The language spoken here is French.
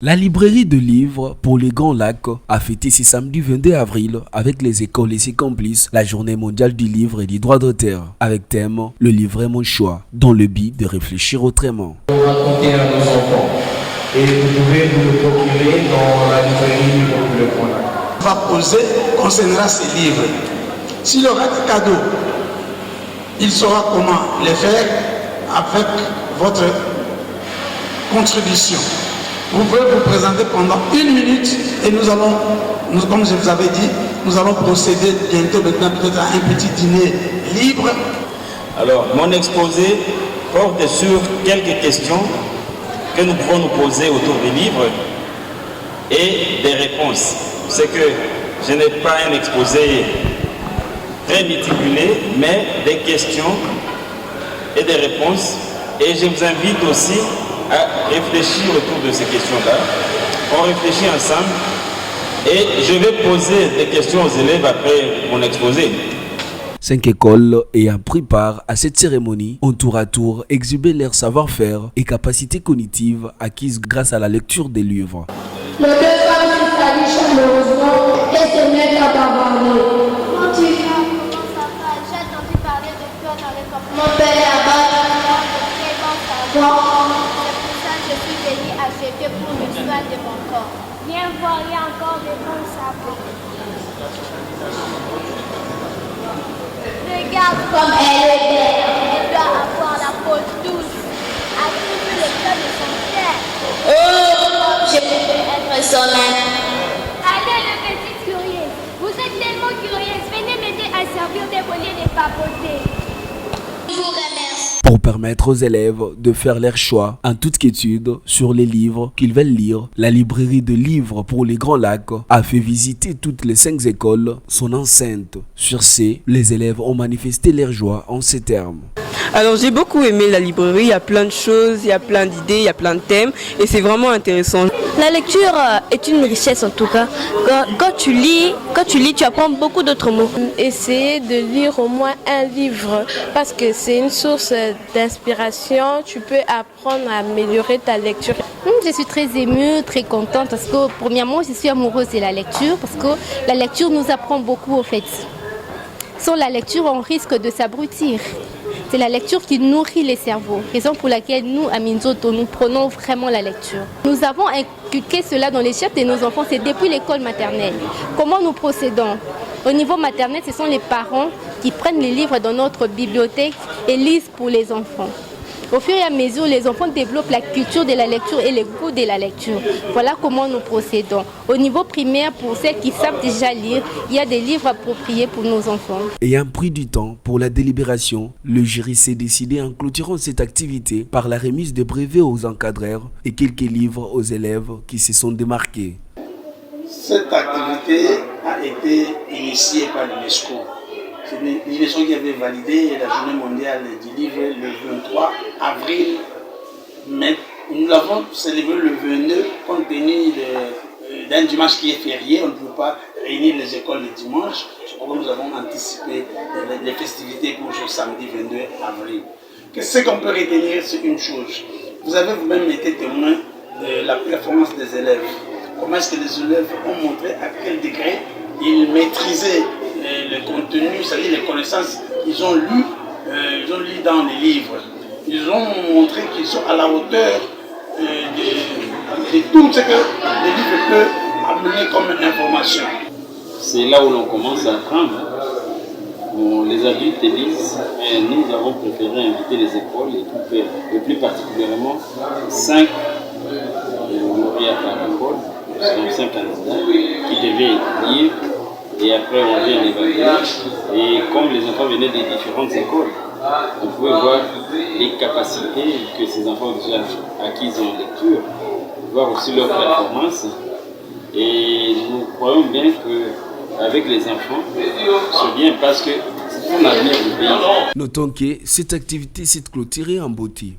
La librairie de livres pour les Grands Lacs a fêté ce samedi 22 avril avec les écoles et ses complices la journée mondiale du livre et du droit d'auteur avec thème « Le livre est mon choix » dans le but de réfléchir autrement. Raconter à nos enfants et vous pouvez vous le procurer dans la librairie du livre pour les Grands Lacs. Va poser concernera ces livres. S'il aura des cadeaux, il saura comment les faire avec votre contribution. Vous pouvez vous présenter pendant 1 minute et nous, comme je vous avais dit, nous allons procéder bientôt maintenant peut-être à un petit dîner libre. Alors, mon exposé porte sur quelques questions que nous pouvons nous poser autour des livres et des réponses. C'est que je n'ai pas un exposé très méticulé, mais des questions et des réponses. Et je vous invite aussi à réfléchir autour de ces questions-là. On réfléchit ensemble et je vais poser des questions aux élèves après mon exposé. 5 écoles ayant pris part à cette cérémonie ont tour à tour exhibé leur savoir-faire et capacités cognitives acquises grâce à la lecture des livres. Les deux femmes se saluent chaleureusement et se mettent à bavarder. Comment tu vas? Comment ça va? J'ai entendu parler de toi dans les campagnes. Mon père est là-bas. Très bon savoir. C'est pour ça que je suis venue acheter pour le soin de mon corps. Viens voir, il y a encore des bons savons. Regarde Comme elle est belle. elle doit avoir la peau douce. A-t-il vu le cœur de son père? Oh, je veux être son amie. Allez, le petit curieux. Vous êtes tellement curieuse. Venez m'aider à servir des reliés et des papoter. Je vous remercie. Pour permettre aux élèves de faire leur choix en toute quiétude sur les livres qu'ils veulent lire, la librairie de livres pour les Grands Lacs a fait visiter toutes les 5 écoles son enceinte. Sur ce, les élèves ont manifesté leur joie en ces termes. Alors j'ai beaucoup aimé la librairie, il y a plein de choses, il y a plein d'idées, il y a plein de thèmes et c'est vraiment intéressant. La lecture est une richesse en tout cas. Quand tu lis, tu apprends beaucoup d'autres mots. Essayer de lire au moins un livre parce que c'est une source d'inspiration. Tu peux apprendre à améliorer ta lecture. Je suis très émue, très contente parce que premièrement, je suis amoureuse de la lecture parce que la lecture nous apprend beaucoup au fait. Sans la lecture, on risque de s'abrutir. C'est la lecture qui nourrit les cerveaux, raison pour laquelle nous, à Minzoto, nous prenons vraiment la lecture. Nous avons inculqué cela dans les têtes de nos enfants, c'est depuis l'école maternelle. Comment nous procédons? Au niveau maternel, ce sont les parents qui prennent les livres dans notre bibliothèque et lisent pour les enfants. Au fur et à mesure, les enfants développent la culture de la lecture et le goût de la lecture. Voilà comment nous procédons. Au niveau primaire, pour celles qui savent déjà lire, il y a des livres appropriés pour nos enfants. Ayant pris du temps pour la délibération, le jury s'est décidé en clôturant cette activité par la remise de brevets aux encadreurs et quelques livres aux élèves qui se sont démarqués. Cette activité a été initiée par l'UNESCO. C'est l'UNESCO qui avait validé la journée mondiale du livre le 23 avril. Mais nous l'avons célébré le 22 compte tenu d'un dimanche qui est férié. On ne peut pas réunir les écoles le dimanche. C'est pourquoi nous avons anticipé les festivités pour ce samedi 22 avril. Ce qu'on peut retenir, c'est une chose. Vous avez vous-même été témoin de la performance des élèves. Comment est-ce que les élèves ont montré à quel degré ils maîtrisaient le contenu, c'est-à-dire les connaissances qu'ils ont lues dans les livres. Ils ont montré qu'ils sont à la hauteur de tout ce que le livre peut amener comme information. C'est là où l'on commence à apprendre. Bon, les adultes lisent, mais nous avons préféré inviter les écoles et tout faire, et plus particulièrement 5 lauréats par école, donc 5 candidats qui devaient lire. Et après, on vient l'évaluer. Et comme les enfants venaient des différentes écoles, on pouvait voir les capacités que ces enfants ont déjà acquises en lecture, voir aussi leur performance. Et nous croyons bien qu'avec les enfants, c'est bien parce que c'est l'avenir du pays. Notons que cette activité s'est clôturée en beauté.